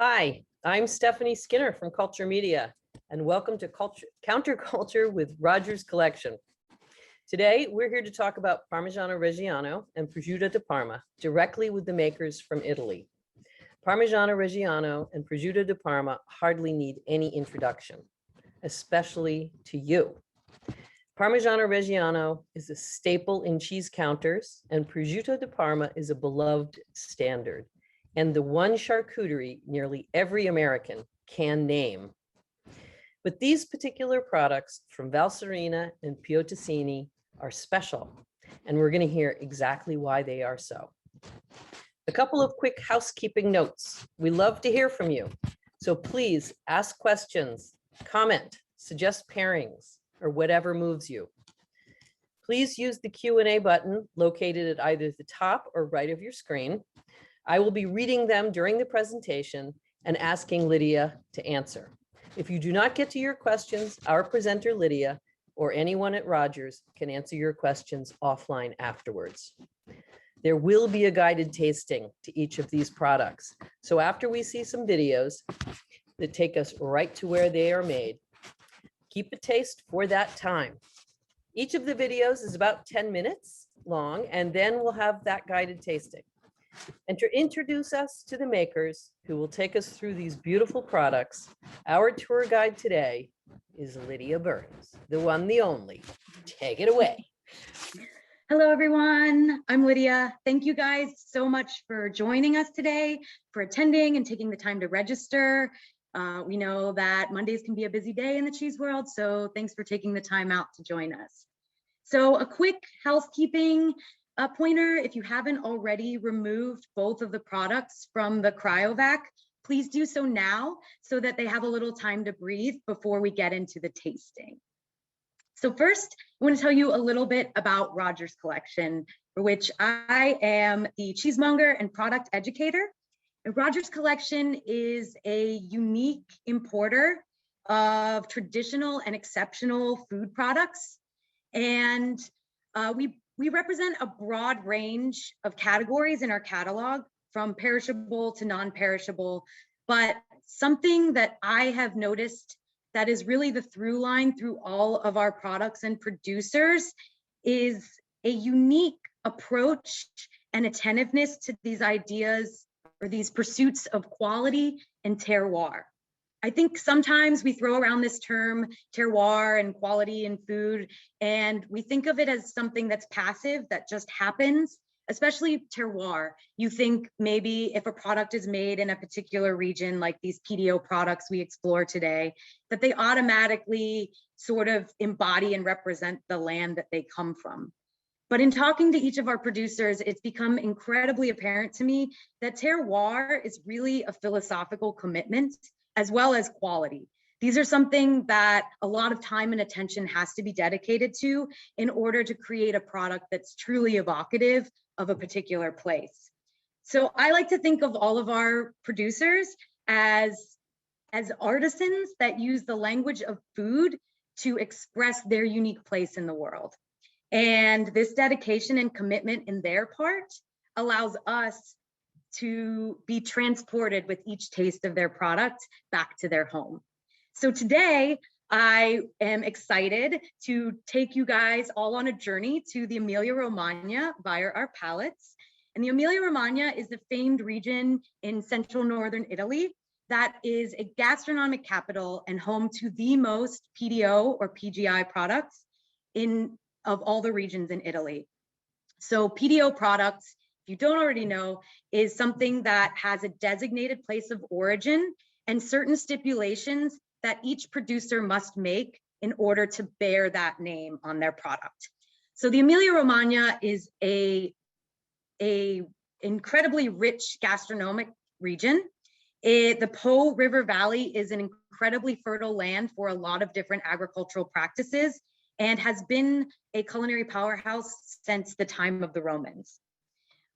Hi, I'm Stephanie Skinner from Culture Media, and welcome to Counterculture with Rogers Collection. Today, we're here to talk about Parmigiano-Reggiano and Prosciutto di Parma, directly with the makers from Italy. Parmigiano-Reggiano and Prosciutto di Parma hardly need any introduction, especially to you. Parmigiano-Reggiano is a staple in cheese counters, and Prosciutto di Parma is a beloved standard, and the one charcuterie nearly every American can name. But these particular products from Val Serena and Piottesini are special, and we're going to hear exactly why they are so. A couple of quick housekeeping notes. We love to hear from you, so please ask questions, comment, suggest pairings, or whatever moves you. Please use the Q&A button located at either the top or right of your screen. I will be reading them during the presentation and asking Lydia to answer. If you do not get to your questions, our presenter Lydia or anyone at Rogers can answer your questions offline afterwards. There will be a guided tasting to each of these products. So after we see some videos that take us right to where they are made, keep a taste for that time. Each of the videos is about 10 minutes long, and then we'll have that guided tasting. And to introduce us to the makers who will take us through these beautiful products, our tour guide today is Lydia Burns, the one, the only. Take it away. Hello, everyone. I'm Lydia. Thank you guys so much for joining us today, for attending and taking the time to register. We know that Mondays can be a busy day in the cheese world, so thanks for taking the time out to join us. So a quick housekeeping pointer: if you haven't already removed both of the products from the cryovac, please do so now so that they have a little time to breathe before we get into the tasting. So first, I want to tell you a little bit about Rogers Collection, for which I am the cheesemonger and product educator. And Rogers Collection is a unique importer of traditional and exceptional food products. And we represent a broad range of categories in our catalog, from perishable to non-perishable. But something that I have noticed that is really the through line through all of our products and producers is a unique approach and attentiveness to these ideas or these pursuits of quality and terroir. I think sometimes we throw around this term terroir and quality in food, and we think of it as something that's passive, that just happens, especially terroir. You think maybe if a product is made in a particular region, like these PDO products we explore today, that they automatically sort of embody and represent the land that they come from. But in talking to each of our producers, it's become incredibly apparent to me that terroir is really a philosophical commitment, as well as quality. These are something that a lot of time and attention has to be dedicated to in order to create a product that's truly evocative of a particular place. So I like to think of all of our producers as artisans that use the language of food to express their unique place in the world. And this dedication and commitment in their part allows us to be transported with each taste of their product back to their home. So today, I am excited to take you guys all on a journey to the Emilia-Romagna via our palates. And the Emilia-Romagna is the famed region in central northern Italy that is a gastronomic capital and home to the most PDO or PGI products of all the regions in Italy. So PDO products, if you don't already know, is something that has a designated place of origin and certain stipulations that each producer must make in order to bear that name on their product. So the Emilia-Romagna is a incredibly rich gastronomic region. The Po River Valley is an incredibly fertile land for a lot of different agricultural practices and has been a culinary powerhouse since the time of the Romans.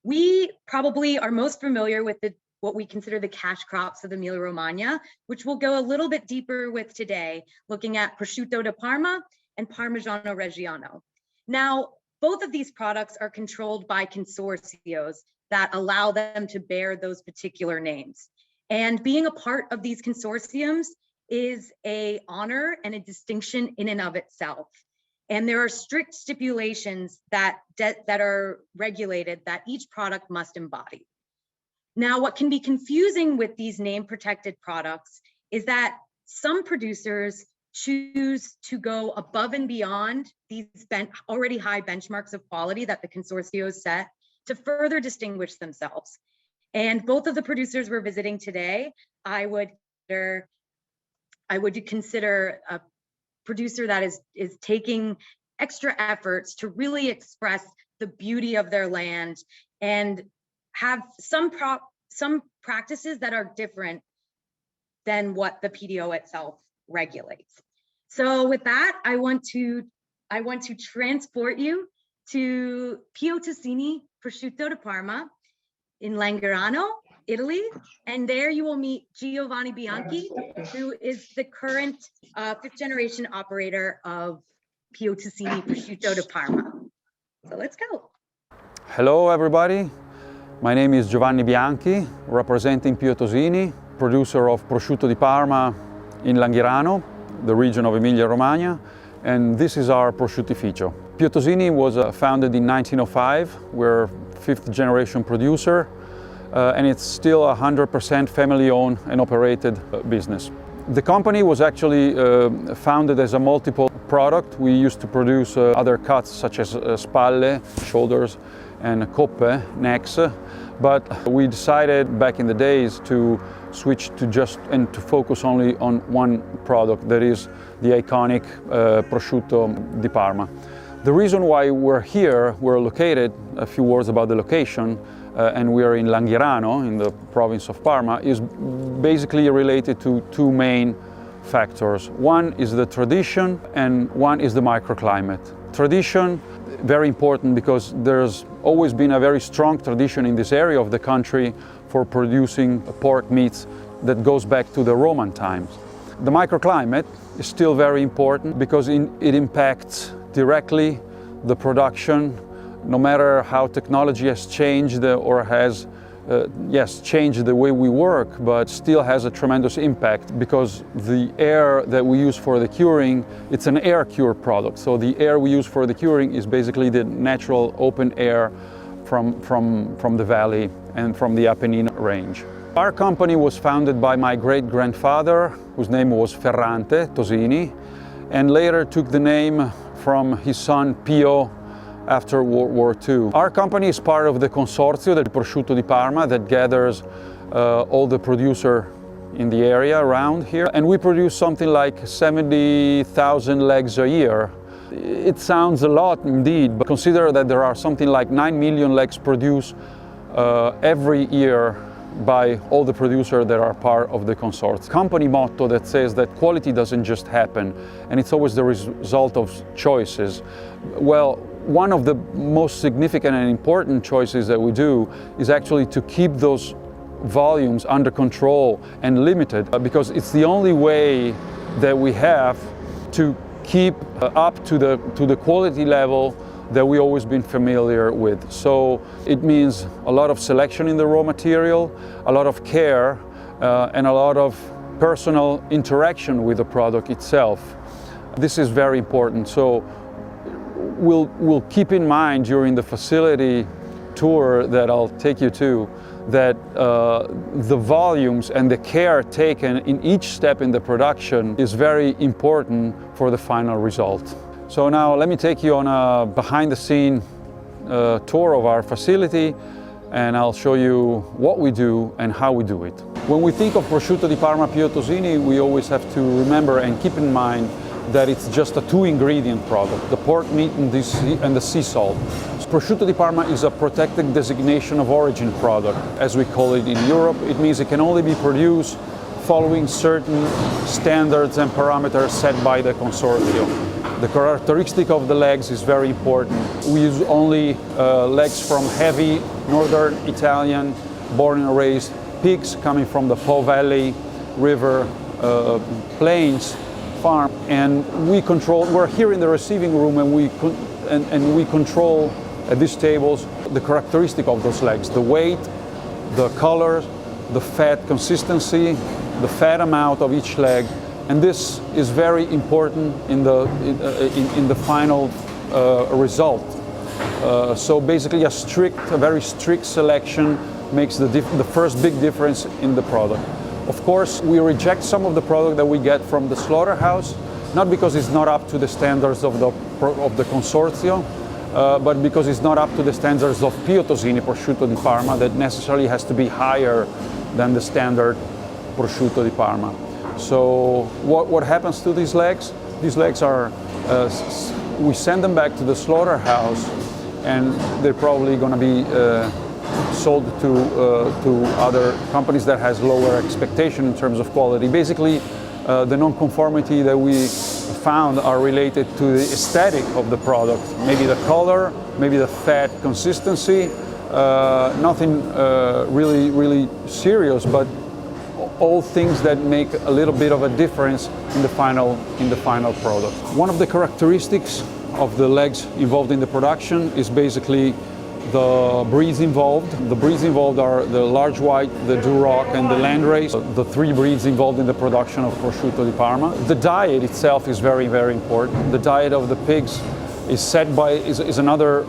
We probably are most familiar with what we consider the cash crops of the Emilia-Romagna, which we'll go a little bit deeper with today, looking at Prosciutto di Parma and Parmigiano-Reggiano. Now, both of these products are controlled by consortios that allow them to bear those particular names. And being a part of these consortiums is an honor and a distinction in and of itself. And there are strict stipulations that are regulated that each product must embody. Now, what can be confusing with these name protected products is that some producers choose to go above and beyond these already high benchmarks of quality that the consortios set to further distinguish themselves. And both of the producers we're visiting today, I would consider a producer that is taking extra efforts to really express the beauty of their land and have some practices that are different than what the PDO itself regulates. So with that, I want to transport you to Piottesini Prosciutto di Parma in Langerano, Italy, and there you will meet Giovanni Bianchi, who is the current fifth generation operator of Piottesini Prosciutto di Parma. So let's go. Hello everybody, my name is Giovanni Bianchi, representing Piottesini, producer of Prosciutto di Parma in Langerano, the region of Emilia-Romagna, and this is our prosciuttificio. Piottesini was founded in 1905, we're fifth generation producer, and it's still 100% family-owned and operated business. The company was actually founded as a multiple product. We used to produce other cuts such as spalle, shoulders, and coppe, necks, but we decided back in the days to switch to to focus only on one product, that is the iconic prosciutto di Parma. The reason why we're located, a few words about the location, and we are in Langerano, in the province of Parma, is basically related to two main factors. One is the tradition and one is the microclimate. Tradition, very important because there's always been a very strong tradition in this area of the country for producing pork meats that goes back to the Roman times. The microclimate is still very important because it impacts directly the production, no matter how technology has changed or has changed the way we work, but still has a tremendous impact because the air that we use for the curing, it's an air cure product. So the air we use for the curing is basically the natural open air from the valley and from the Apennine range. Our company was founded by my great-grandfather, whose name was Ferrante Tosini, and later took the name from his son Pio after World War II. Our company is part of the consorzio del Prosciutto di Parma that gathers all the producers in the area around here, and we produce something like 70,000 legs a year. It sounds a lot indeed, but consider that there are something like 9 million legs produced every year by all the producers that are part of the consortium. Company motto that says that quality doesn't just happen and it's always the result of choices. Well, one of the most significant and important choices that we do is actually to keep those volumes under control and limited, because it's the only way that we have to keep up to the quality level that we've always been familiar with. So it means a lot of selection in the raw material, a lot of care, and a lot of personal interaction with the product itself. This is very important. So we'll keep in mind during the facility tour that I'll take you to that the volumes and the care taken in each step in the production is very important for the final result. So now let me take you on a behind-the-scene tour of our facility, and I'll show you what we do and how we do it. When we think of Prosciutto di Parma Piottesini, we always have to remember and keep in mind that it's just a two-ingredient product, the pork meat and the sea salt. Prosciutto di Parma is a protected designation of origin product, as we call it in Europe. It means it can only be produced following certain standards and parameters set by the consortium. The characteristic of the legs is very important. We use only legs from heavy northern Italian, born and raised pigs coming from the Po Valley River plains farm, and we're here in the receiving room, and we control at these tables the characteristic of those legs, the weight, the color, the fat consistency, the fat amount of each leg, and this is very important in the final result. So basically a very strict selection makes the first big difference in the product. Of course, we reject some of the product that we get from the slaughterhouse, not because it's not up to the standards of the consortio, but because it's not up to the standards of Pio Tosini Prosciutto di Parma that necessarily has to be higher than the standard Prosciutto di Parma. So what happens to these legs? These legs are, we send them back to the slaughterhouse, and they're probably going to be sold to other companies that has lower expectation in terms of quality. Basically, the non-conformity that we found are related to the aesthetic of the product, maybe the color, maybe the fat consistency, nothing really serious, but all things that make a little bit of a difference in the final product. One of the characteristics of the legs involved in the production is basically the breeds involved. The breeds involved are the large white, the Duroc, and the Landrace, the three breeds involved in the production of Prosciutto di Parma. The diet itself is very, very important. The diet of the pigs is set by, is another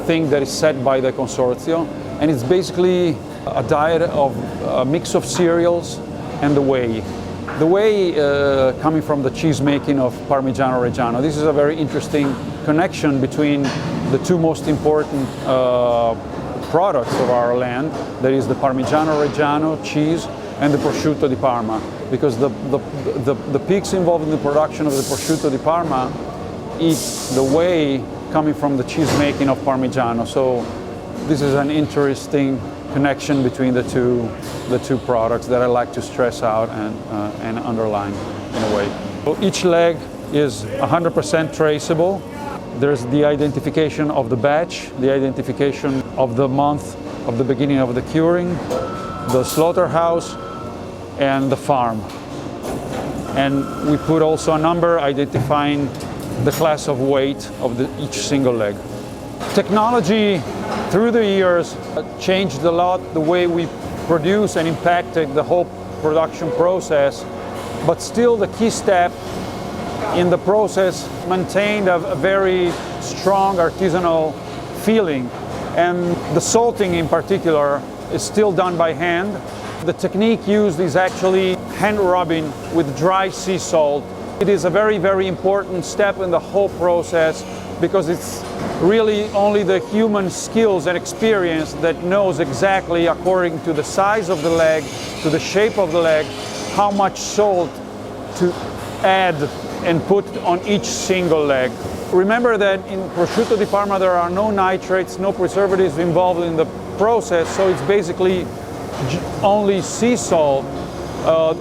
thing that is set by the consortio, and it's basically a diet of a mix of cereals and the whey. The whey coming from the cheese making of Parmigiano-Reggiano. This is a very interesting connection between the two most important products of our land, that is the Parmigiano-Reggiano cheese and the Prosciutto di Parma, because the pigs involved in the production of the Prosciutto di Parma eat the whey coming from the cheese making of Parmigiano. So this is an interesting connection between the two products that I like to stress out and underline in a way. So each leg is 100% traceable. There's the identification of the batch, the identification of the month of the beginning of the curing, the slaughterhouse, and the farm. And we put also a number identifying the class of weight of each single leg. Technology through the years changed a lot the way we produce and impacted the whole production process, but still the key step in the process maintained a very strong artisanal feeling, and the salting in particular is still done by hand. The technique used is actually hand rubbing with dry sea salt. It is a very, very important step in the whole process because it's really only the human skills and experience that knows exactly, according to the size of the leg, to the shape of the leg, how much salt to add and put on each single leg. Remember that in Prosciutto di Parma there are no nitrates, no preservatives involved in the process, so it's basically only sea salt.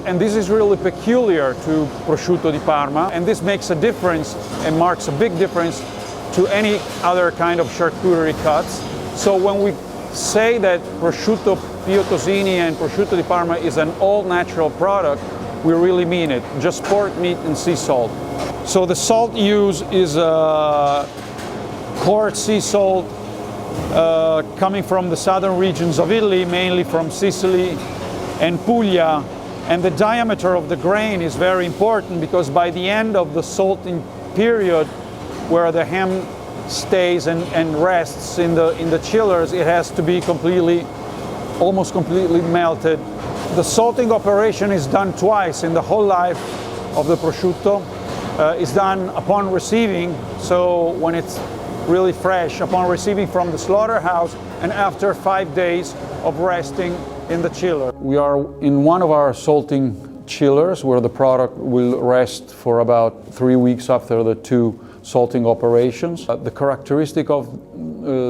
And this is really peculiar to Prosciutto di Parma, and this makes a difference and marks a big difference to any other kind of charcuterie cuts. So when we say that Prosciutto Pio Tosini and Prosciutto di Parma is an all-natural product, we really mean it, just pork meat and sea salt. So the salt used is coarse sea salt coming from the southern regions of Italy, mainly from Sicily and Puglia. And the diameter of the grain is very important because by the end of the salting period, where the ham stays and rests in the chillers, it has to be almost completely melted. The salting operation is done twice in the whole life of the prosciutto. It's done upon receiving, so when it's really fresh, upon receiving from the slaughterhouse, and after 5 days of resting in the chiller. We are in one of our salting chillers where the product will rest for about 3 weeks after the two salting operations. The characteristic of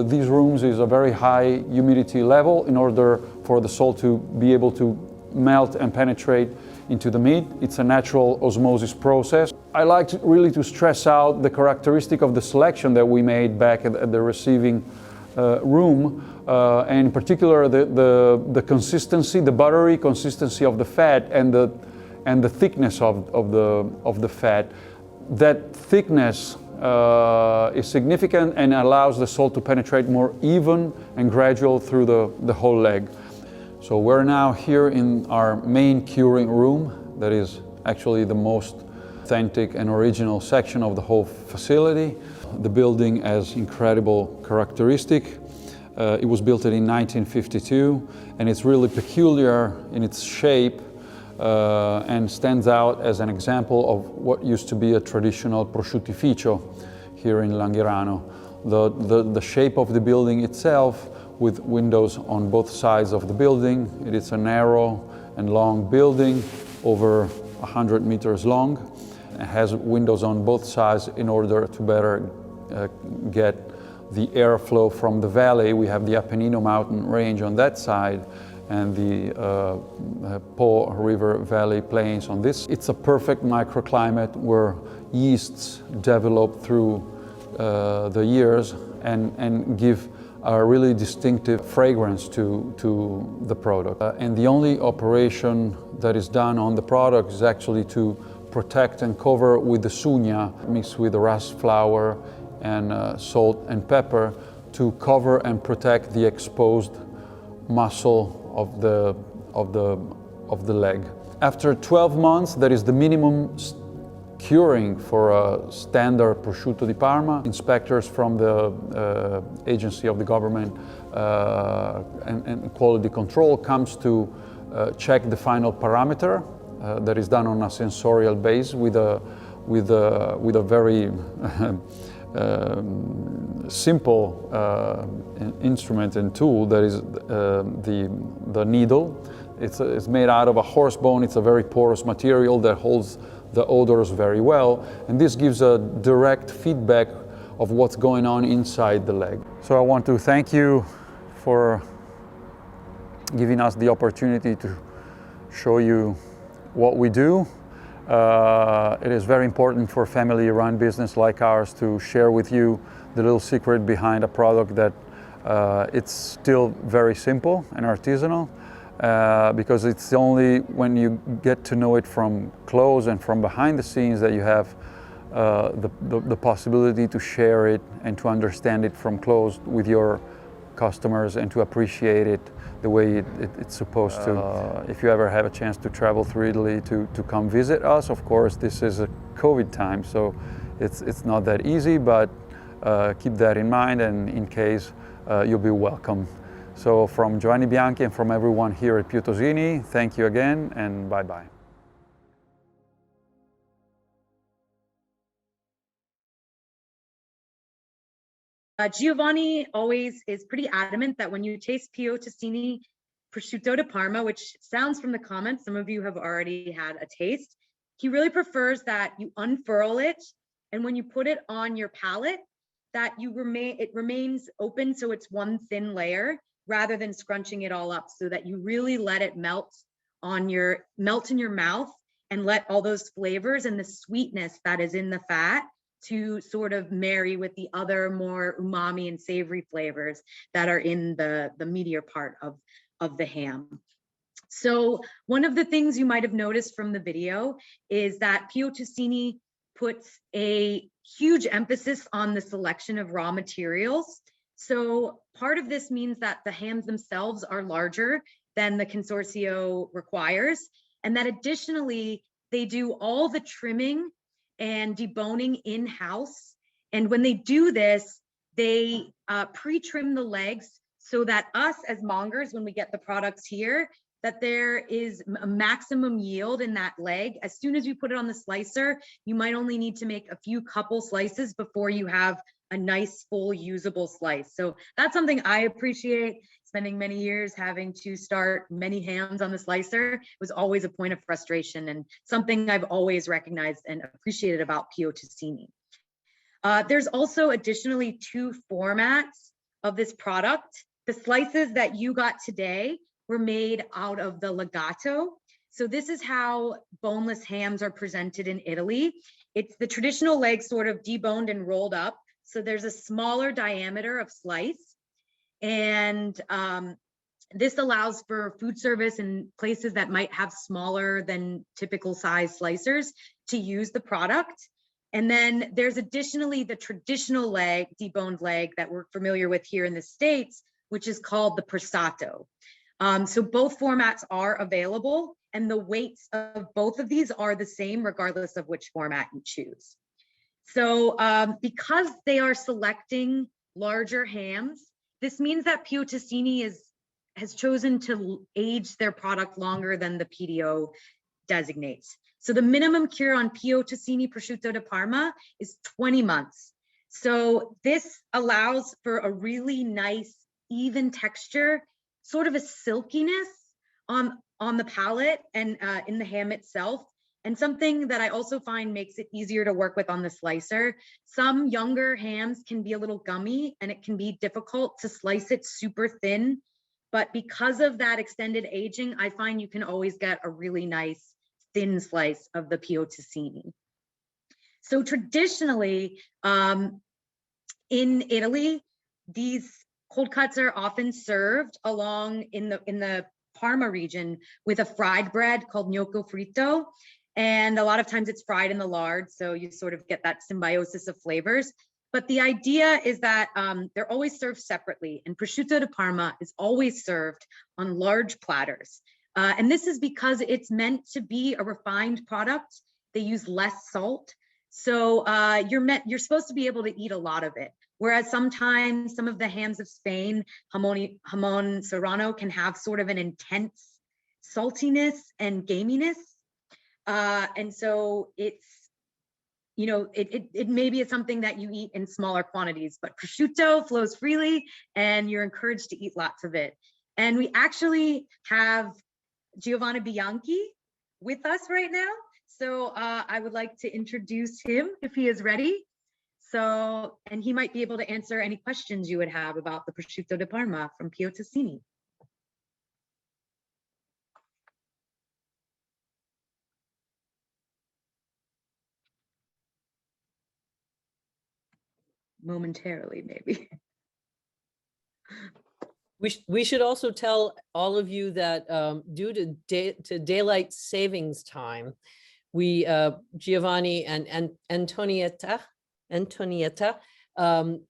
these rooms is a very high humidity level in order for the salt to be able to melt and penetrate into the meat. It's a natural osmosis process. I like really to stress out the characteristic of the selection that we made back at the receiving room, and in particular the consistency, the buttery consistency of the fat and the thickness of the fat. That thickness is significant and allows the salt to penetrate more even and gradual through the whole leg. So we're now here in our main curing room that is actually the most authentic and original section of the whole facility. The building has incredible characteristic. It was built in 1952 and it's really peculiar in its shape and stands out as an example of what used to be a traditional prosciuttificio here in Langhirano. The shape of the building itself, with windows on both sides of the building. It is a narrow and long building, over 100 meters long. It has windows on both sides in order to better get the airflow from the valley. We have the Apennino mountain range on that side and the Po River Valley plains on this. It's a perfect microclimate where yeasts develop through the years and give a really distinctive fragrance to the product. And the only operation that is done on the product is actually to protect and cover with the sugna mixed with the rust flour and salt and pepper to cover and protect the exposed muscle of the leg. After 12 months, that is the minimum curing for a standard prosciutto di Parma. Inspectors from the agency of the government and quality control comes to check the final parameter that is done on a sensorial base with a very simple instrument and tool that is the needle. It's made out of a horse bone. It's a very porous material that holds the odors very well, and this gives a direct feedback of what's going on inside the leg. So I want to thank you for giving us the opportunity to show you what we do. It is very important for family-run business like ours to share with you the little secret behind a product that it's still very simple and artisanal. Because it's only when you get to know it from close and from behind the scenes that you have the possibility to share it and to understand it from close with your customers and to appreciate it the way it's supposed to. If you ever have a chance to travel through Italy to come visit us, of course, this is a COVID time, so it's not that easy, but keep that in mind, and in case you'll be welcome. So from Giovanni Bianchi and from everyone here at Piotosini, thank you again and bye-bye. Giovanni always is pretty adamant that when you taste Piotosini prosciutto di Parma, which sounds from the comments, some of you have already had a taste, he really prefers that you unfurl it, and when you put it on your palate, that it remains open, so it's one thin layer, rather than scrunching it all up, so that you really let it melt in your mouth and let all those flavors and the sweetness that is in the fat to sort of marry with the other more umami and savory flavors that are in the meatier part of the ham. So one of the things you might have noticed from the video is that Piotosini puts a huge emphasis on the selection of raw materials. So part of this means that the hams themselves are larger than the consorzio requires, and that additionally, they do all the trimming and deboning in-house. And when they do this, they pre-trim the legs so that us as mongers, when we get the products here, that there is a maximum yield in that leg. As soon as you put it on the slicer, you might only need to make a couple slices before you have a nice full usable slice. So that's something I appreciate. Spending many years having to start many hams on the slicer was always a point of frustration, and something I've always recognized and appreciated about Piotosini. There's also additionally 2 formats of this product. The slices that you got today were made out of the legato. So this is how boneless hams are presented in Italy. It's the traditional leg sort of deboned and rolled up. So there's a smaller diameter of slice. And this allows for food service and places that might have smaller than typical size slicers to use the product. And then there's additionally the traditional leg, deboned leg that we're familiar with here in the States, which is called the Prosciutto. So both formats are available, and the weights of both of these are the same regardless of which format you choose. So because they are selecting larger hams, this means that Pio has chosen to age their product longer than the PDO designates. So the minimum cure on Pio Ticini Prosciutto di Parma is 20 months. So this allows for a really nice, even texture, sort of a silkiness on the palate and in the ham itself. And something that I also find makes it easier to work with on the slicer. Some younger hams can be a little gummy and it can be difficult to slice it super thin. But because of that extended aging, I find you can always get a really nice thin slice of the Pio Ticini. So traditionally, in Italy, these cold cuts are often served along in the Parma region with a fried bread called gnocco fritto. And a lot of times it's fried in the lard, so you sort of get that symbiosis of flavors. But the idea is that they're always served separately, and prosciutto di Parma is always served on large platters. And this is because it's meant to be a refined product. They use less salt. So you're supposed to be able to eat a lot of it. Whereas sometimes some of the hams of Spain, jamón serrano, can have sort of an intense saltiness and gaminess. And so it's, you know, it maybe is something that you eat in smaller quantities, but prosciutto flows freely and you're encouraged to eat lots of it. And we actually have Giovanni Bianchi with us right now. So I would like to introduce him if he is ready. So, and he might be able to answer any questions you would have about the prosciutto di Parma from Pio Ticini. Momentarily, maybe. We should also tell all of you that due to daylight savings time, we Giovanni and Antonietta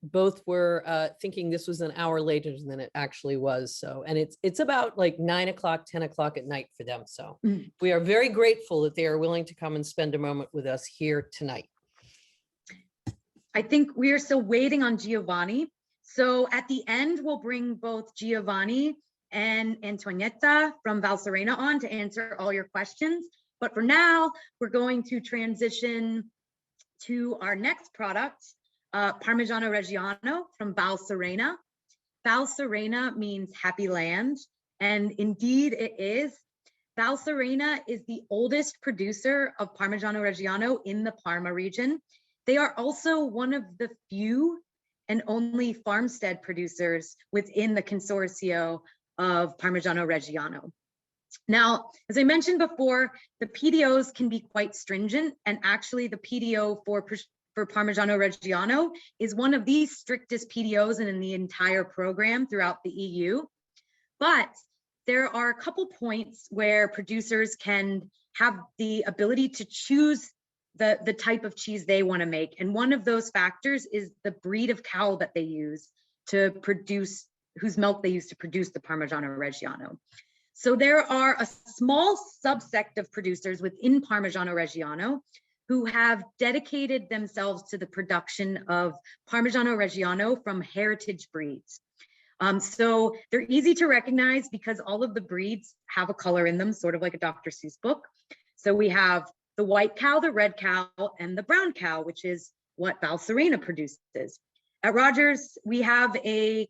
both were thinking this was an hour later than it actually was. So, and it's about like 9 o'clock, 10 o'clock at night for them. So we are very grateful that they are willing to come and spend a moment with us here tonight. I think we are still waiting on Giovanni. So at the end, we'll bring both Giovanni and Antonietta from Val Serena on to answer all your questions. But for now, we're going to transition to our next product, Parmigiano-Reggiano from Val Serena. Val Serena means happy land, and indeed it is. Val Serena is the oldest producer of Parmigiano-Reggiano in the Parma region. They are also one of the few and only farmstead producers within the consortio of Parmigiano-Reggiano. Now, as I mentioned before, the PDOs can be quite stringent, and actually the PDO for Parmigiano-Reggiano is one of the strictest PDOs in the entire program throughout the EU. But there are a couple points where producers can have the ability to choose the type of cheese they want to make. And one of those factors is the breed of cow that they use to produce, whose milk they use to produce the Parmigiano-Reggiano. So there are a small subsect of producers within Parmigiano-Reggiano who have dedicated themselves to the production of Parmigiano-Reggiano from heritage breeds. So they're easy to recognize because all of the breeds have a color in them, sort of like a Dr. Seuss book. So we have the white cow, the red cow, and the brown cow, which is what Val Serena produces. At Rogers, we have a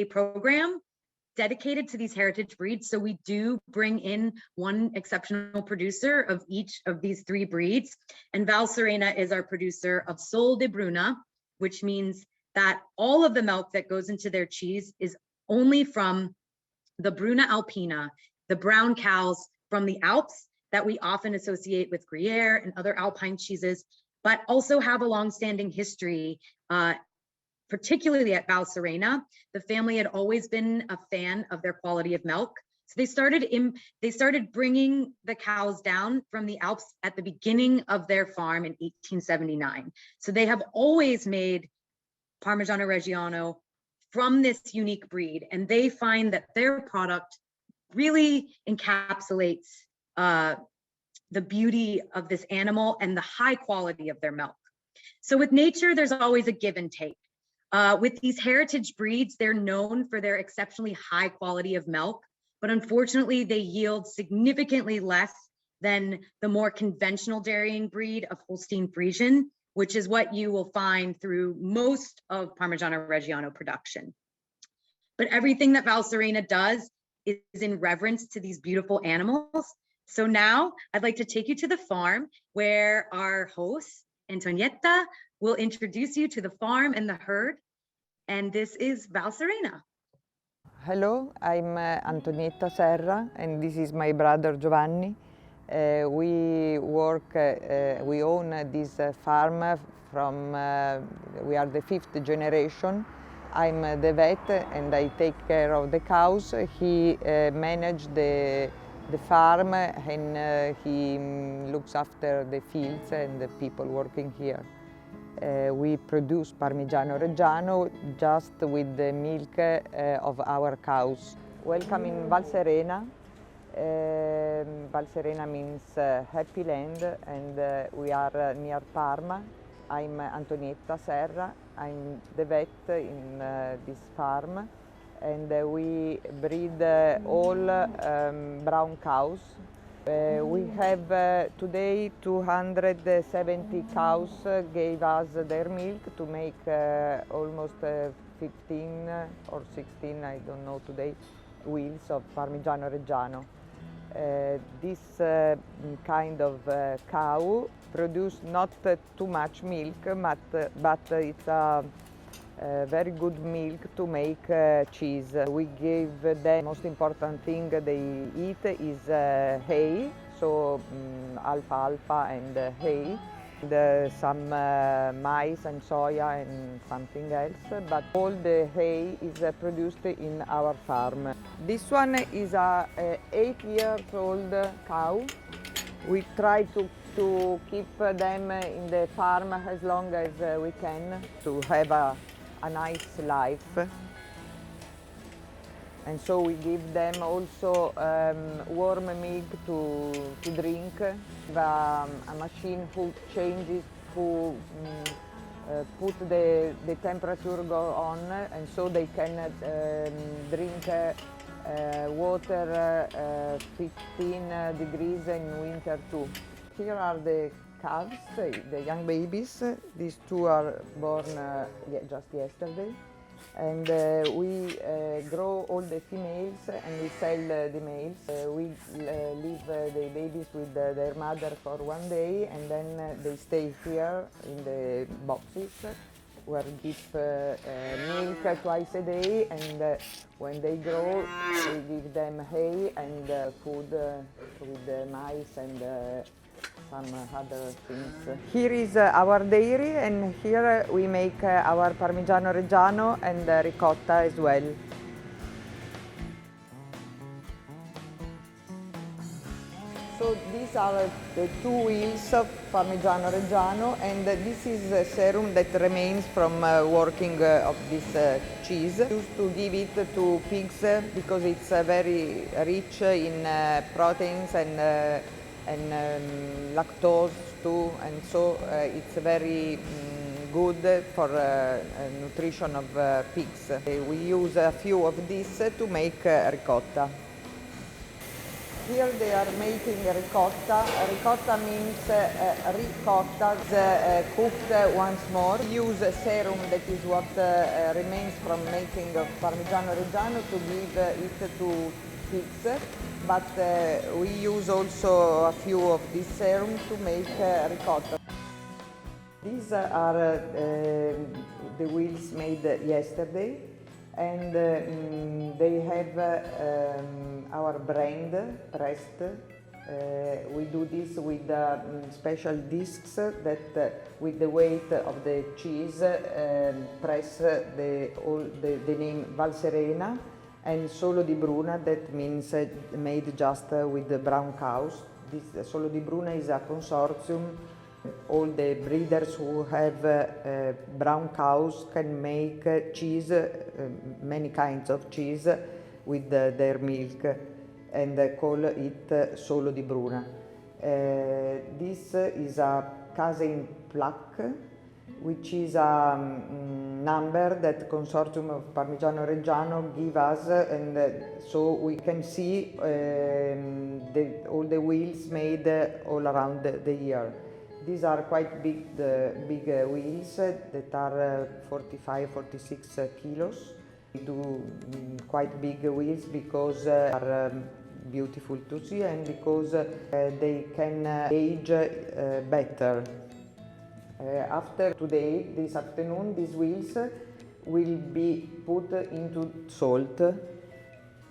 program dedicated to these heritage breeds. So we do bring in one exceptional producer of each of these three breeds. And Val Serena is our producer of Sol de Bruna, which means that all of the milk that goes into their cheese is only from the Bruna Alpina, the brown cows from the Alps that we often associate with Gruyere and other Alpine cheeses, but also have a longstanding history, particularly at Val Serena. The family had always been a fan of their quality of milk. So they started bringing the cows down from the Alps at the beginning of their farm in 1879. So they have always made Parmigiano-Reggiano from this unique breed, and they find that their product really encapsulates the beauty of this animal and the high quality of their milk. So with nature, there's always a give and take. With these heritage breeds, they're known for their exceptionally high quality of milk, but unfortunately they yield significantly less than the more conventional dairying breed of Holstein Friesian, which is what you will find through most of Parmigiano-Reggiano production. But everything that Val Serena does is in reverence to these beautiful animals. So now I'd like to take you to the farm where our host, Antonietta, will introduce you to the farm and the herd. And this is Val Serena. Hello, I'm Antonietta Serra, and this is my brother Giovanni. We own this farm from, we are the 5th generation. I'm the vet and I take care of the cows. He manages the farm and he looks after the fields and the people working here. We produce Parmigiano-Reggiano just with the milk of our cows. Welcome in Val Serena. Val Serena means happy land, and we are near Parma. I'm Antonietta Serra. I'm the vet in this farm, and we breed all brown cows. We have today 270 cows gave us their milk to make almost 15 or 16, I don't know today, wheels of Parmigiano-Reggiano. This kind of cow produce not too much milk, but it's a very good milk to make cheese. We give them, most important thing they eat is hay, so alfalfa and hay, and some maize and soya and something else, but all the hay is produced in our farm. This one is a 8-year-old cow. We try to keep them in the farm as long as we can to have a nice life. And so we give them also warm milk to drink. A machine who changes, who put the temperature go on, and so they can drink water 15 degrees in winter too. Here are the calves, the young babies. These two are born just yesterday. And we grow all the females and we sell the males. We leave the babies with their mother for 1 day, and then they stay here in the boxes where we give milk twice a day, and when they grow we give them hay and food with maize and some other things. Here is our dairy, and here we make our Parmigiano-Reggiano and ricotta as well. So these are the 2 wheels of Parmigiano-Reggiano, and this is a serum that remains from working of this cheese. We used to give it to pigs because it's very rich in proteins and lactose too, and so it's very good for nutrition of pigs. We use a few of these to make ricotta. Here they are making ricotta. Ricotta means ricotta cooked once more. We use a serum that is what remains from making of Parmigiano-Reggiano to give it to pigs. But we use also a few of this serum to make ricotta. These are the wheels made yesterday, and they have our brand pressed. We do this with special discs that with the weight of the cheese press the name Val Serena and Solo di Bruna, that means made just with the brown cows. This Solo di Bruna is a consortium. All the breeders who have brown cows can make cheese, many kinds of cheese, with their milk. and call it Solo di Bruna. This is a case in plaque, which is a number that Consortium of Parmigiano-Reggiano give us, and so we can see all the wheels made all around the year. These are quite big wheels that are 45-46 kilos. We do quite big wheels because are beautiful to see and because they can age better. After today, this afternoon, these wheels will be put into salt,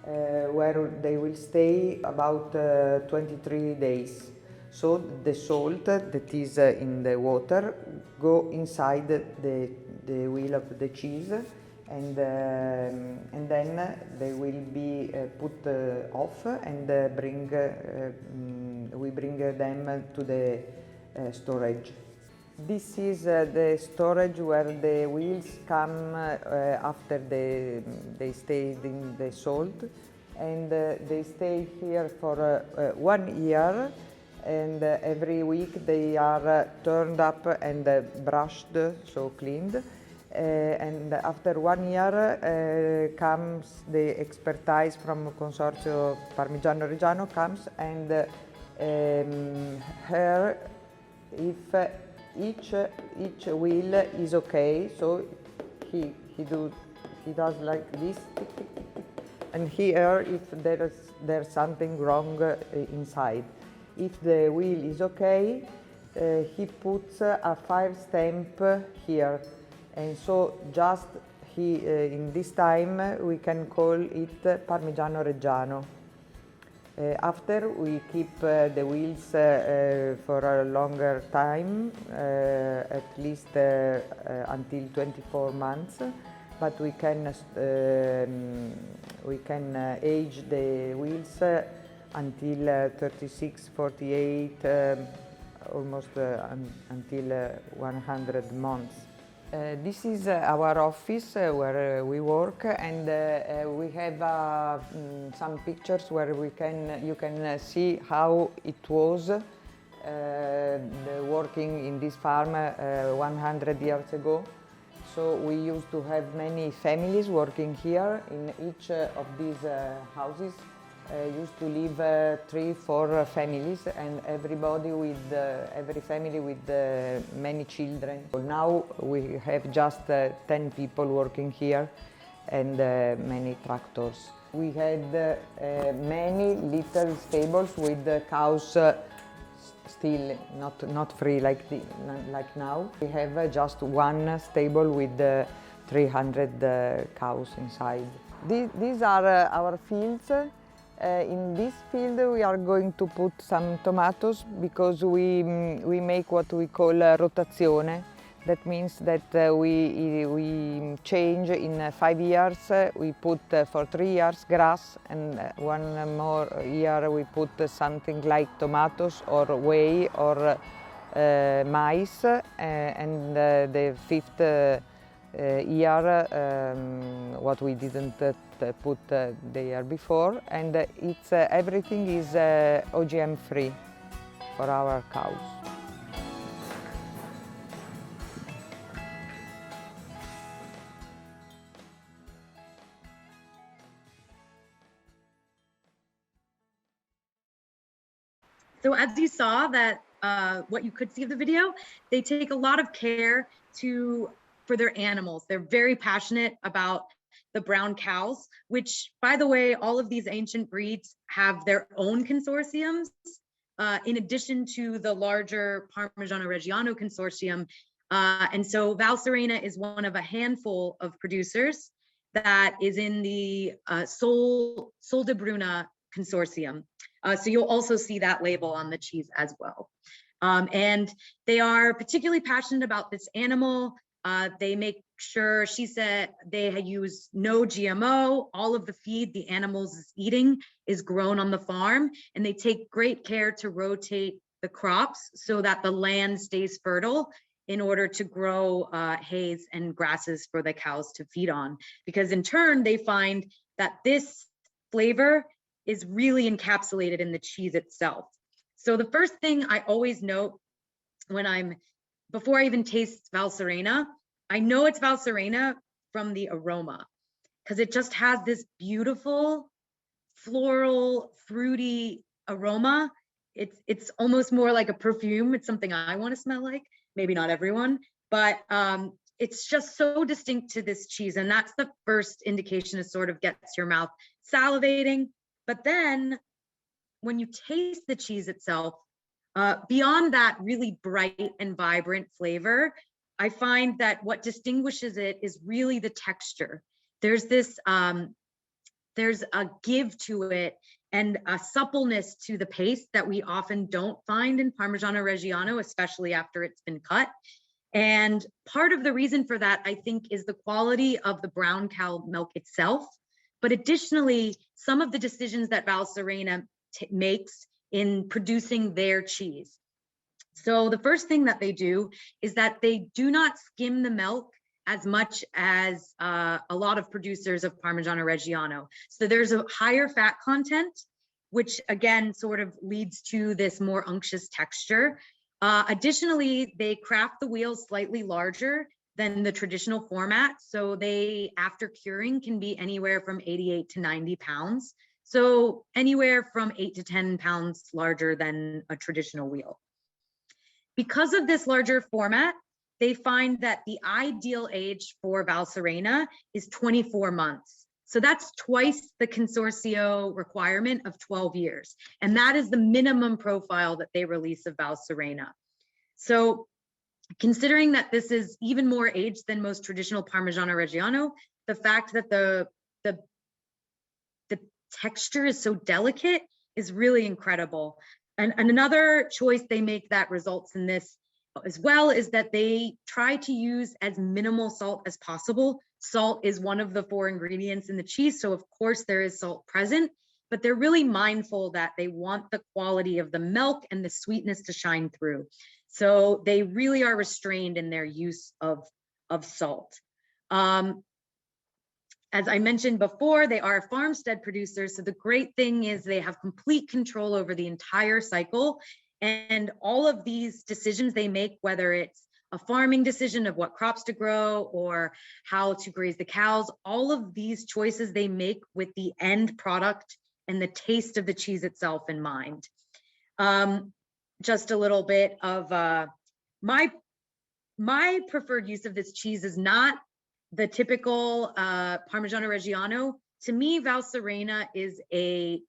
where they will stay about 23 days. So the salt that is in the water go inside the wheel of the cheese, and then they will be put off, and we bring them to the storage. This is the storage where the wheels come after they stayed in the salt, and they stay here for 1 year, and every week they are turned up and brushed, so cleaned. And after 1 year comes the expertise from Consorzio Parmigiano-Reggiano comes, and here if each wheel is okay, so he does like this, tick, tick, tick, tick. And here if there's something wrong inside. If the wheel is okay, he puts a 5 stamp here, and so just in this time we can call it Parmigiano-Reggiano. After we keep the wheels for a longer time, at least until 24 months, but we can age the wheels until 36, 48, almost until 100 months. This is our office where we work, and we have some pictures where you can see how it was working in this farm 100 years ago. So we used to have many families working here. In each of these houses used to live 3-4 families, and every family with many children. Now we have just 10 people working here, and many tractors. We had many little stables with cows still not free like now. We have just one stable with 300 cows inside. These are our fields. In this field we are going to put some tomatoes because we make what we call rotazione. That means that we change in 5 years. We put for 3 years grass, and 1 more year we put something like tomatoes or whey or maize, and the 5th year what we didn't put the year before, and everything is OGM free for our cows. So as you saw that what you could see of the video, they take a lot of care for their animals. They're very passionate about the brown cows, which, by the way, all of these ancient breeds have their own consortiums, in addition to the larger Parmigiano-Reggiano consortium. And so Val Serena is one of a handful of producers that is in the Sol di Bruna consortium. So you'll also see that label on the cheese as well. And they are particularly passionate about this animal. They make sure, she said, they use no GMO. All of the feed the animals is eating is grown on the farm, and they take great care to rotate the crops so that the land stays fertile in order to grow hay and grasses for the cows to feed on. Because in turn, they find that this flavor is really encapsulated in the cheese itself. So the first thing I always note before I even taste Val Serena, I know it's Val Serena from the aroma, because it just has this beautiful floral, fruity aroma. It's almost more like a perfume. It's something I want to smell like, maybe not everyone, but it's just so distinct to this cheese. And that's the first indication, it sort of gets your mouth salivating. But then when you taste the cheese itself, beyond that really bright and vibrant flavor, I find that what distinguishes it is really the texture. There's this, there's a give to it and a suppleness to the paste that we often don't find in Parmigiano-Reggiano, especially after it's been cut. And part of the reason for that, I think, is the quality of the brown cow milk itself. But additionally, some of the decisions that Val Serena makes in producing their cheese. So the first thing that they do is that they do not skim the milk as much as a lot of producers of Parmigiano-Reggiano. So there's a higher fat content, which again sort of leads to this more unctuous texture. Additionally, they craft the wheels slightly larger than the traditional format. So they, after curing, can be anywhere from 88 to 90 pounds. So anywhere from 8 to 10 pounds larger than a traditional wheel. Because of this larger format, they find that the ideal age for Val Serena is 24 months. So that's twice the consortio requirement of 12 years. And that is the minimum profile that they release of Val Serena. So considering that this is even more aged than most traditional Parmigiano-Reggiano, the fact that the texture is so delicate is really incredible. And another choice they make that results in this as well is that they try to use as minimal salt as possible. Salt is one of the 4 ingredients in the cheese, so of course there is salt present, but they're really mindful that they want the quality of the milk and the sweetness to shine through. So they really are restrained in their use of salt. As I mentioned before, they are farmstead producers. So the great thing is they have complete control over the entire cycle, and all of these decisions they make, whether it's a farming decision of what crops to grow or how to graze the cows, all of these choices they make with the end product and the taste of the cheese itself in mind. Just a little bit of my preferred use of this cheese is not the typical Parmigiano-Reggiano. To me, Val Serena is a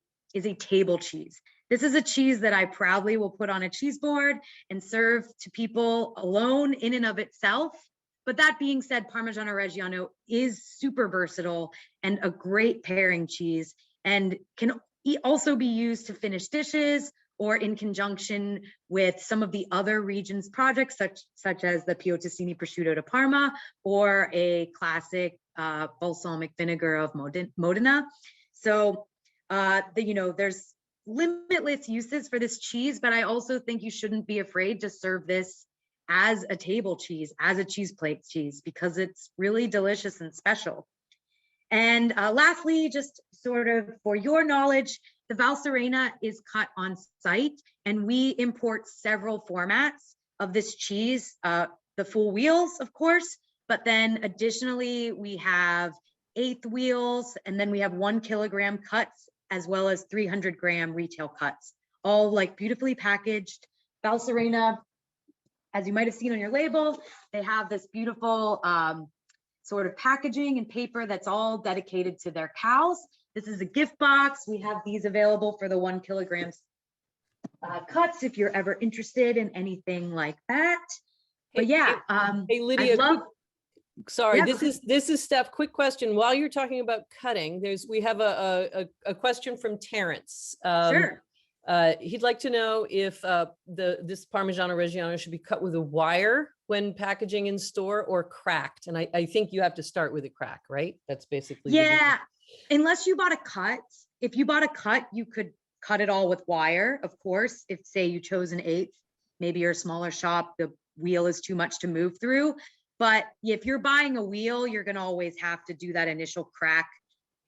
table cheese. This is a cheese that I proudly will put on a cheese board and serve to people alone in and of itself. But that being said, Parmigiano-Reggiano is super versatile and a great pairing cheese, and can also be used to finish dishes or in conjunction with some of the other regions' projects, such as the Piottesini Prosciutto de Parma or a classic balsamic vinegar of Modena. So, there's limitless uses for this cheese, but I also think you shouldn't be afraid to serve this as a table cheese, as a cheese plate cheese, because it's really delicious and special. And lastly, just sort of for your knowledge, the Val Serena is cut on site, and we import several formats of this cheese, the full wheels, of course, but then additionally, we have 1/8 wheels, and then we have 1 kilogram cuts, as well as 300 gram retail cuts, all like beautifully packaged. Val Serena, as you might have seen on your label, they have this beautiful sort of packaging and paper that's all dedicated to their cows. This is a gift box. We have these available for the 1 kilogram cuts if you're ever interested in anything like that. But yeah, hey Lydia, sorry, yeah, this is Steph. Quick question. While you're talking about cutting, we have a question from Terrence. Sure. He'd like to know if this Parmigiano-Reggiano should be cut with a wire when packaging in store or cracked. And I think you have to start with a crack, right? That's basically. Yeah, unless you bought a cut. If you bought a cut, you could cut it all with wire, of course. If say you chose an 1/8, maybe you're a smaller shop, the wheel is too much to move through. But if you're buying a wheel, you're gonna always have to do that initial crack.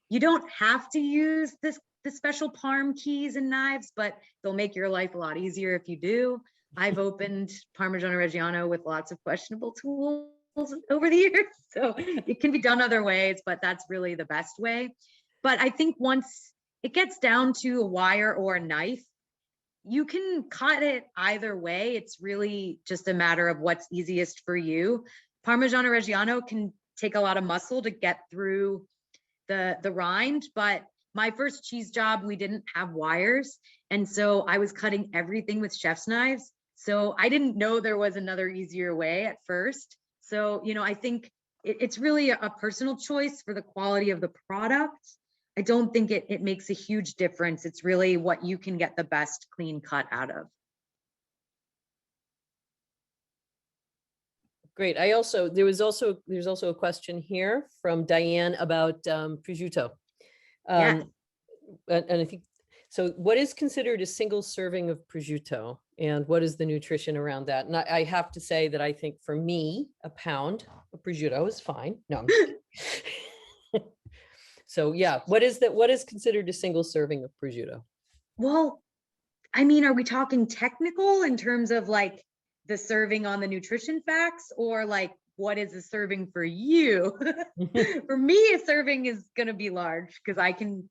You don't have to use this the special Parm keys and knives, but they'll make your life a lot easier if you do. I've opened Parmigiano-Reggiano with lots of questionable tools over the years, so it can be done other ways, but that's really the best way. But I think once it gets down to a wire or a knife, you can cut it either way. It's really just a matter of what's easiest for you. Parmigiano-Reggiano can take a lot of muscle to get through the rind, but my first cheese job, we didn't have wires. And so I was cutting everything with chef's knives. So I didn't know there was another easier way at first. So, you know, I think it's really a personal choice for the quality of the product. I don't think it makes a huge difference. It's really what you can get the best clean cut out of. Great. There's also a question here from Diane about prosciutto. Yes. And I think, so what is considered a single serving of prosciutto, and what is the nutrition around that? And I have to say that I think for me, a pound of prosciutto is fine. No, I'm just kidding. So yeah, what is considered a single serving of prosciutto? Well, I mean, are we talking technical in terms of like the serving on the nutrition facts, or like what is a serving for you? For me, a serving is going to be large because I can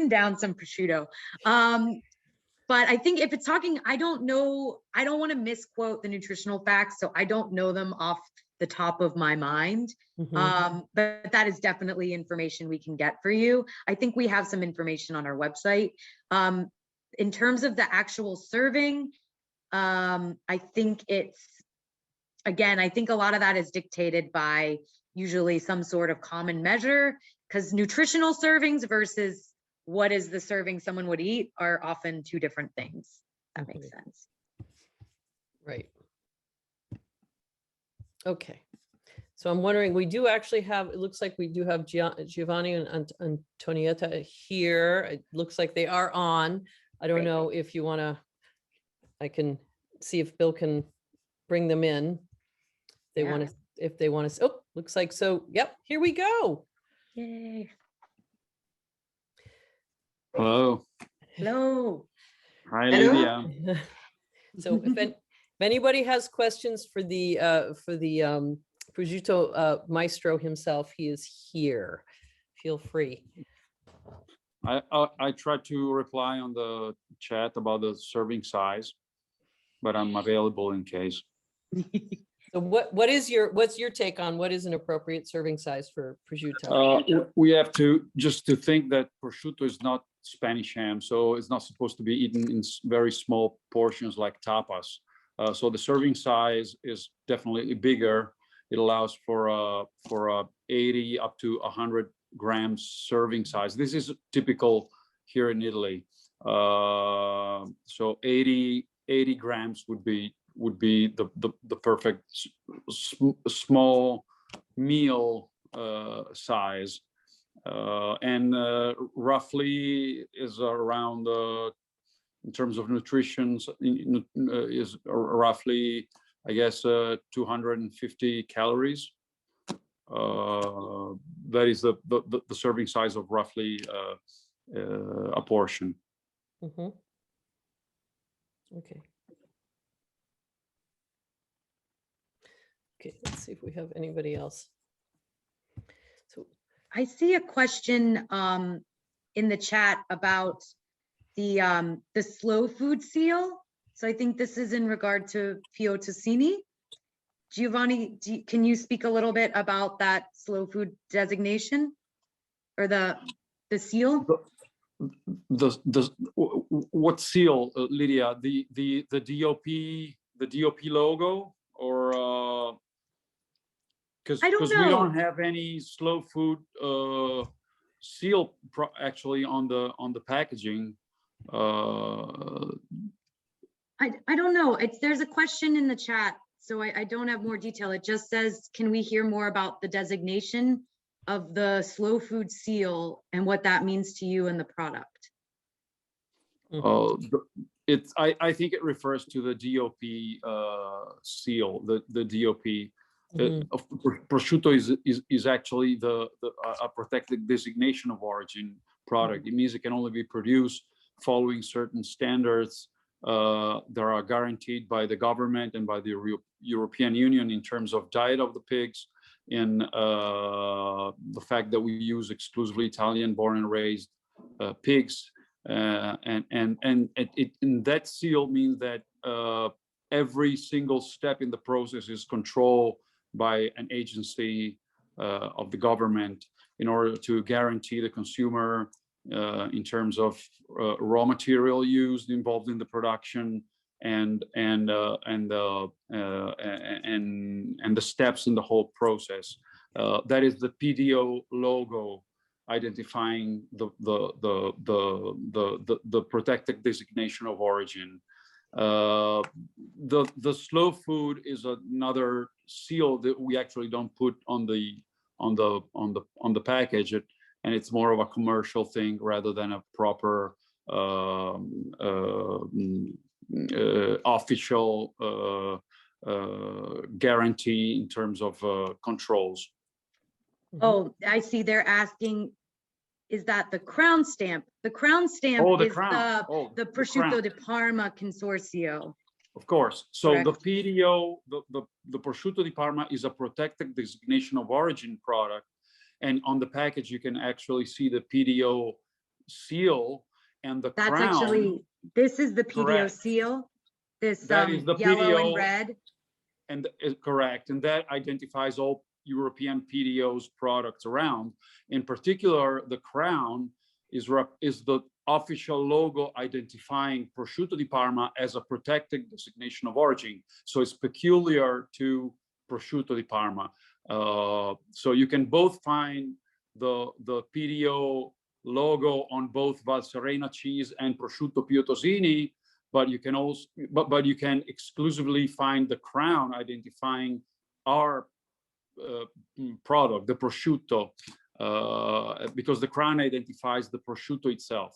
down some prosciutto. But I think if it's talking, I don't know, I don't want to misquote the nutritional facts, so I don't know them off the top of my mind. But that is definitely information we can get for you. I think we have some information on our website. In terms of the actual serving, I think I think a lot of that is dictated by usually some sort of common measure, because nutritional servings versus what is the serving someone would eat are often two different things. That makes sense. Right. Okay. So I'm wondering, we do actually have, it looks like we do have Giovanni and Antonietta here. It looks like they are on. I don't know if you want to, I can see if Bill can bring them in. They want to, if they want to, oh, looks like so. Yep, here we go. Yay. Hello. Hello. Hi, Lydia. So if anybody has questions for the prosciutto maestro himself, he is here. Feel free. I tried to reply on the chat about the serving size, but I'm available in case. So what's your take on what is an appropriate serving size for prosciutto? We have to think that prosciutto is not Spanish ham, so it's not supposed to be eaten in very small portions like tapas. So the serving size is definitely bigger. It allows for 80 up to 100 grams serving size. This is typical here in Italy. So 80 grams would be the perfect small meal size, and roughly is around in terms of nutrition is roughly, I guess, 250 calories. That is the serving size of roughly a portion. Okay. Okay, let's see if we have anybody else. So I see a question in the chat about the slow food seal. So I think this is in regard to Piottosini. Giovanni, can you speak a little bit about that slow food designation or the seal? What seal, Lydia? The D.O.P. logo, or because we don't have any slow food seal actually on the packaging. I don't know. There's a question in the chat, so I don't have more detail. It just says, can we hear more about the designation of the slow food seal and what that means to you and the product? I think it refers to the D.O.P. seal, the D.O.P. Prosciutto is actually a protected designation of origin product. It means it can only be produced following certain standards that are guaranteed by the government and by the European Union in terms of diet of the pigs, in the fact that we use exclusively Italian born and raised pigs. And that seal means that every single step in the process is controlled by an agency of the government in order to guarantee the consumer in terms of raw material used involved in the production and the steps in the whole process. That is the PDO logo identifying the protected designation of origin. The slow food is another seal that we actually don't put on the package, and it's more of a commercial thing rather than a proper official guarantee in terms of controls. Oh, I see. They're asking, is that the crown stamp? The crown stamp is the Prosciutto di Parma Consorzio. Of course. So Correct. the PDO, the Prosciutto di Parma is a protected designation of origin product. And on the package, you can actually see the PDO seal and the crown. That's actually, this is the PDO Correct. seal. This That is the yellow PDO, and red. And correct. And that identifies all European PDO's products around. In particular, the crown is the official logo identifying Prosciutto di Parma as a protected designation of origin. So it's peculiar to Prosciutto di Parma. So you can both find the PDO logo on both Val Serena cheese and Prosciutto Piotosini, but you can also but you can exclusively find the crown identifying our product, the prosciutto, because the crown identifies the prosciutto itself.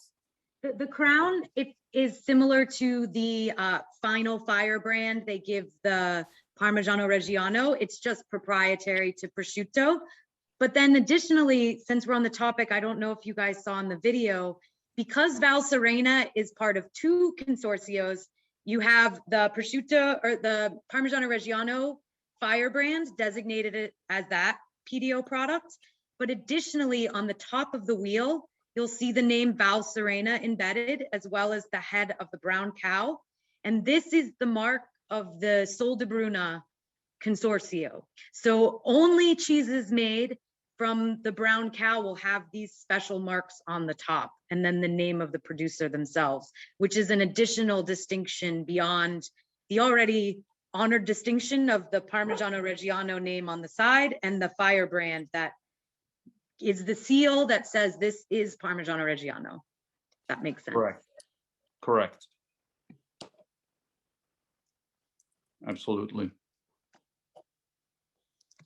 The crown, it is similar to the final fire brand they give the Parmigiano-Reggiano. It's just proprietary to prosciutto. But then additionally, since we're on the topic, I don't know if you guys saw in the video, because Val Serena is part of two consortios, you have the prosciutto or the Parmigiano-Reggiano fire brand designated it as that PDO product. But additionally, on the top of the wheel, you'll see the name Val Serena embedded, as well as the head of the brown cow. And this is the mark of the Sol di Bruna Consorzio. So only cheeses made from the brown cow will have these special marks on the top, and then the name of the producer themselves, which is an additional distinction beyond the already honored distinction of the Parmigiano-Reggiano name on the side and the fire brand that is the seal that says this is Parmigiano-Reggiano. That makes sense. Correct. Correct. Absolutely.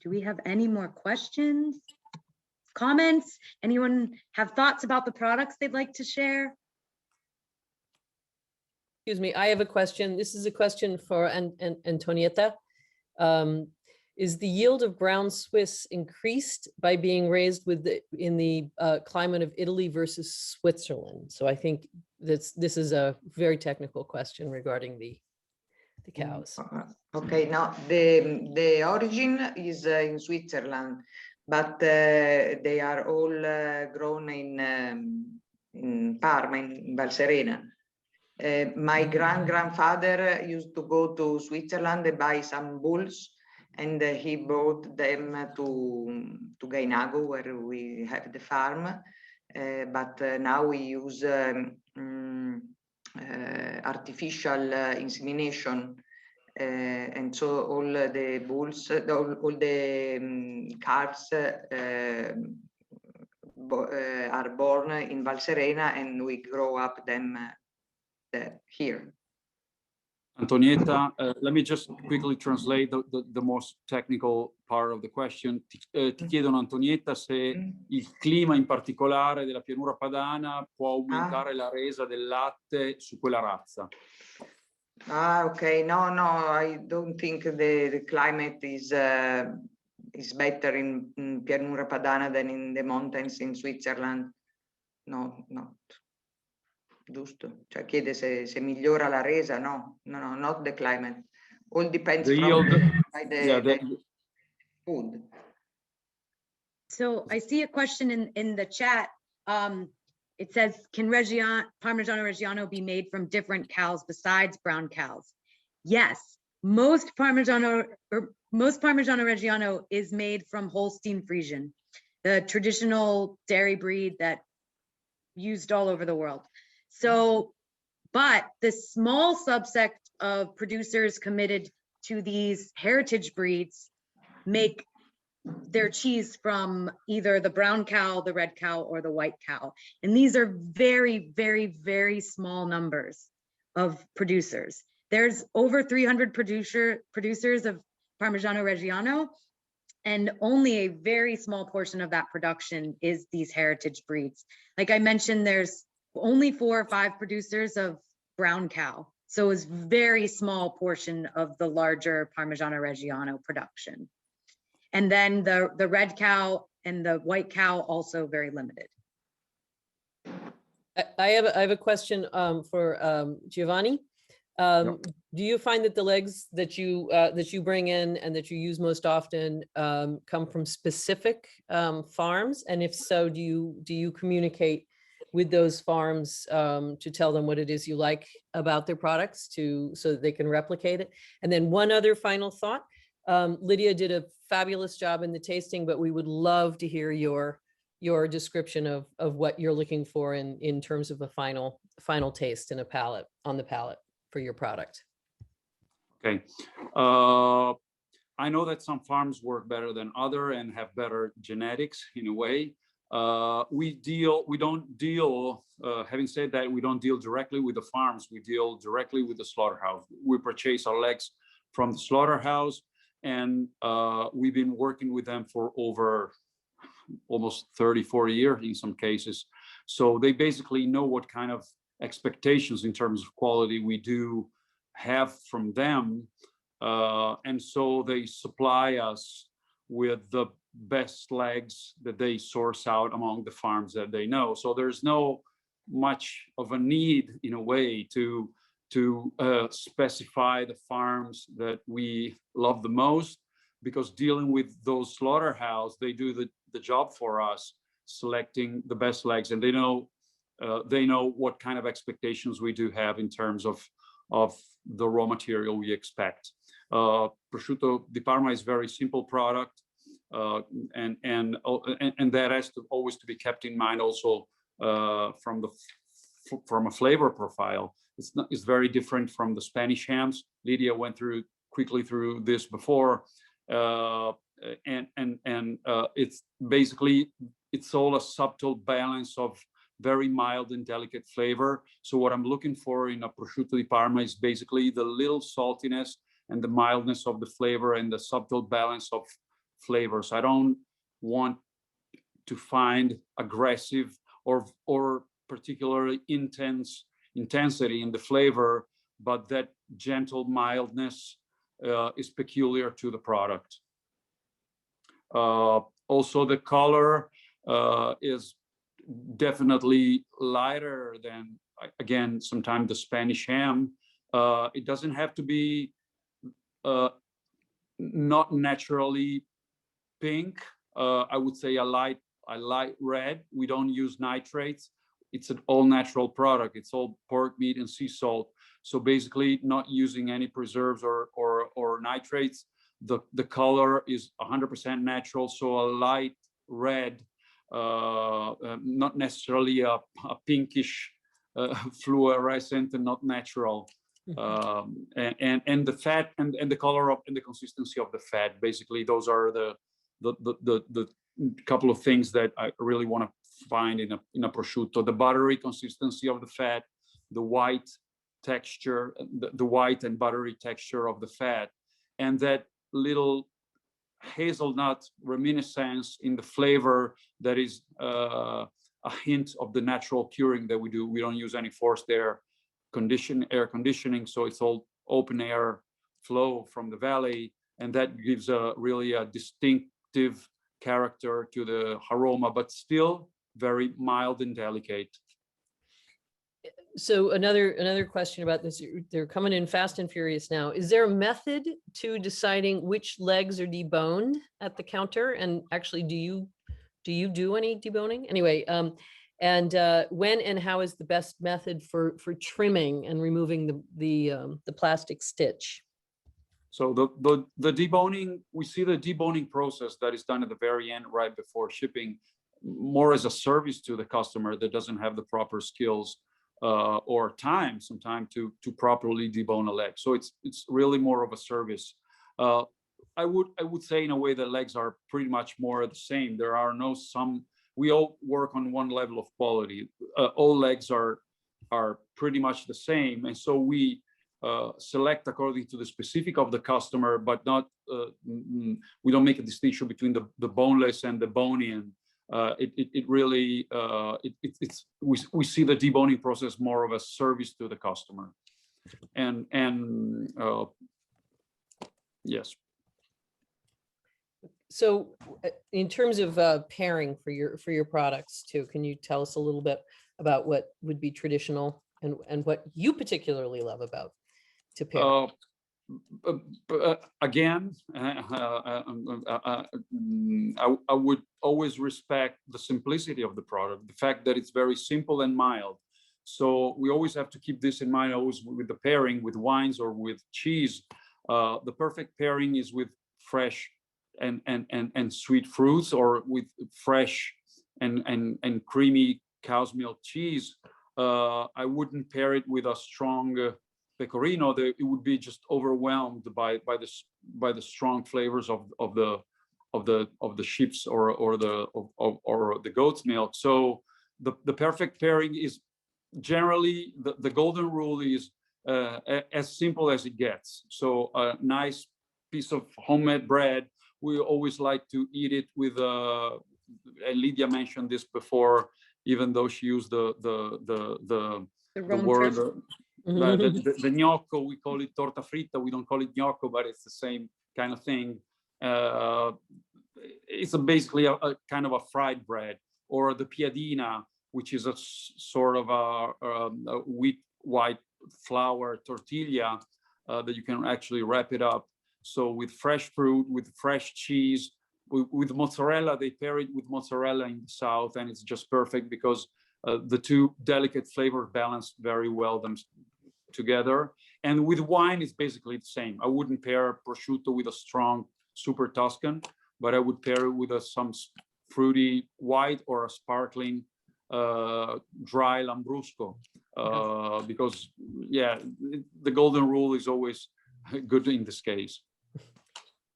Do we have any more questions, comments? Anyone have thoughts about the products they'd like to share? Excuse me, I have a question. This is a question for Antonietta. Is the yield of ground Swiss increased by being raised in the climate of Italy versus Switzerland? So I think this is a very technical question regarding the cows. Okay, now the origin is in Switzerland, but they are all grown in Parma, in Val Serena. My grandfather used to go to Switzerland and buy some bulls, and he brought them to Gainago, where we have the farm. But now we use artificial insemination, and so all the bulls, all the calves are born in Val Serena, and we grow up them here. Antonietta, let me just quickly translate the most technical part of the question. Ti chiedono, Antonietta, se il clima in particolare della pianura padana può aumentare la resa del latte su quella razza. Okay. No, I don't think the climate is better in Pianura Padana than in the mountains in Switzerland. no, no. Giusto? Cioè chiede se migliora la resa, no, not the climate. All depends The from yield, the food. So I see a question in the chat. It says, can Parmigiano-Reggiano be made from different cows besides brown cows? Yes, most Parmigiano-Reggiano is made from Holstein Friesian, the traditional dairy breed that used all over the world. So, but the small subsect of producers committed to these heritage breeds make their cheese from either the brown cow, the red cow, or the white cow. And these are very, very, very small numbers of producers. There's over 300 producers of Parmigiano-Reggiano, and only a very small portion of that production is these heritage breeds. Like I mentioned, there's only 4 or 5 producers of brown cow. So it's very small portion of the larger Parmigiano-Reggiano production. And then the red cow and the white cow also very limited. I have a question for Giovanni. Do you find that the legs that you bring in and that you use most often come from specific farms? And if so, do you communicate with those farms to tell them what it is you like about their products so that they can replicate it? And then one other final thought. Lydia did a fabulous job in the tasting, but we would love to hear your description of what you're looking for in terms of a final taste and on the palate for your product. Okay. I know that some farms work better than other and have better genetics in a way. Having said that, we don't deal directly with the farms. We deal directly with the slaughterhouse. We purchase our legs from the slaughterhouse, and we've been working with them for over almost 34 years in some cases. So they basically know what kind of expectations in terms of quality we do have from them. And so they supply us with the best legs that they source out among the farms that they know. So there's no much of a need in a way to specify the farms that we love the most, because dealing with those slaughterhouse, they do the job for us, selecting the best legs, and they know what kind of expectations we do have in terms of the raw material we expect. Prosciutto di Parma is a very simple product, and that has to always to be kept in mind also from a flavor profile. It's very different from the Spanish hams. Lydia went quickly through this before, and it's basically, it's all a subtle balance of very mild and delicate flavor. So what I'm looking for in a prosciutto di Parma is basically the little saltiness and the mildness of the flavor and the subtle balance of flavors. I don't want to find aggressive or particularly intensity in the flavor, but that gentle mildness is peculiar to the product. Also, the color is definitely lighter than, again, sometimes the Spanish ham. It doesn't have to be not naturally pink. I would say a light red. We don't use nitrates. It's an all natural product. It's all pork, meat, and sea salt. So basically not using any preserves or nitrates. The color is 100% natural. So a light red, not necessarily a pinkish fluorescent and not natural. And the fat and the color and the consistency of the fat. Basically, those are the couple of things that I really want to find in a prosciutto. The buttery consistency of the fat, the white texture, the white and buttery texture of the fat, and that little hazelnut reminiscence in the flavor that is a hint of the natural curing that we do. We don't use any forced air conditioning, so it's all open air flow from the valley, and that gives really a distinctive character to the aroma, but still very mild and delicate. So another question about this, they're coming in fast and furious now. Is there a method to deciding which legs are deboned at the counter? And actually, do you do any deboning? Anyway, and when and how is the best method for trimming and removing the plastic stitch? So the deboning, we see the deboning process that is done at the very end, right before shipping, more as a service to the customer that doesn't have the proper skills or some time to properly debone a leg. So it's really more of a service. I would say in a way that legs are pretty much more the same. There are we all work on one level of quality. All legs are pretty much the same, and so we select according to the specific of the customer, but not we don't make a distinction between the boneless and the bony. And it really we see the deboning process more of a service to the customer. And yes. So in terms of pairing for your products too, can you tell us a little bit about what would be traditional and what you particularly love about to pair? Again, I would always respect the simplicity of the product, the fact that it's very simple and mild. So we always have to keep this in mind, always with the pairing with wines or with cheese. The perfect pairing is with fresh and sweet fruits, or with fresh and creamy cow's milk cheese. I wouldn't pair it with a strong pecorino. It would be just overwhelmed by the strong flavors of the sheep's or the goat's milk. So the perfect pairing is generally the golden rule is as simple as it gets. So a nice piece of homemade bread. We always like to eat it with and Lydia mentioned this before, even though she used the word the gnocco. We call it torta fritta. We don't call it gnocco, but it's the same kind of thing. It's basically a kind of a fried bread, or the piadina, which is a sort of a white flour tortilla that you can actually wrap it up. So with fresh fruit, with fresh cheese, with mozzarella, they pair it with mozzarella in the South, and it's just perfect because the two delicate flavors balance very well together. And with wine, it's basically the same. I wouldn't pair prosciutto with a strong super Tuscan, but I would pair it with some fruity white or a sparkling dry Lambrusco, because the golden rule is always good in this case.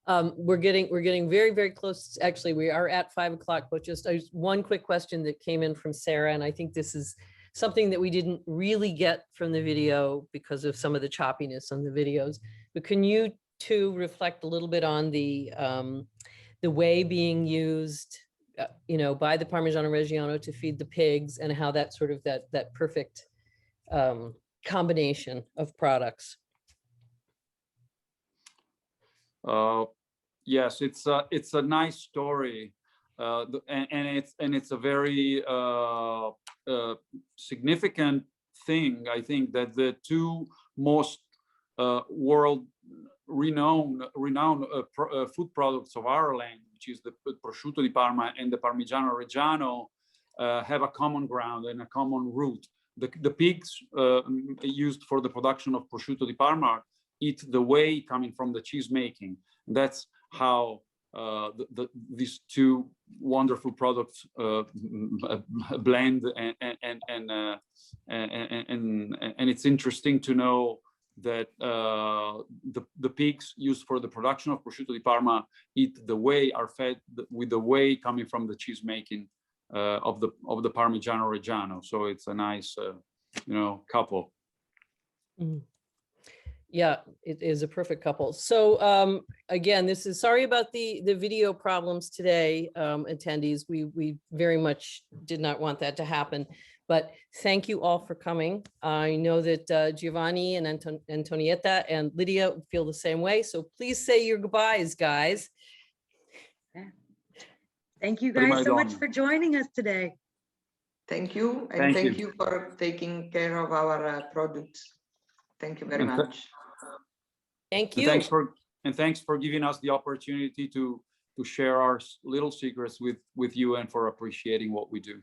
We're getting very, very close. Actually, we are at 5 o'clock, but just one quick question that came in from Sarah. And I think this is something that we didn't really get from the video because of some of the choppiness on the videos. But can you two reflect a little bit on the whey being used, by the Parmigiano-Reggiano to feed the pigs, and how that sort of that perfect combination of products? Yes, it's a nice story, and it's a very significant thing. I think that the two most world renowned food products of our land, which is the prosciutto di Parma and the Parmigiano-Reggiano, have a common ground and a common root. The pigs used for the production of prosciutto di Parma eat the whey coming from the cheese making. That's how these two wonderful products blend, and it's interesting to know that the pigs used for the production of prosciutto di Parma eat the whey, are fed with the whey coming from the cheese making of the Parmigiano-Reggiano. So it's a nice couple. Mm. Yeah, it is a perfect couple. So again, this is sorry about the video problems today, attendees. We very much did not want that to happen, but thank you all for coming. I know that Giovanni and Antonietta and Lydia feel the same way. So please say your goodbyes, guys. Thank you guys so much for joining us today. Thank you, and thank you for taking care of our products. Thank you very much. Thank you. Thanks for giving us the opportunity to share our little secrets with you and for appreciating what we do.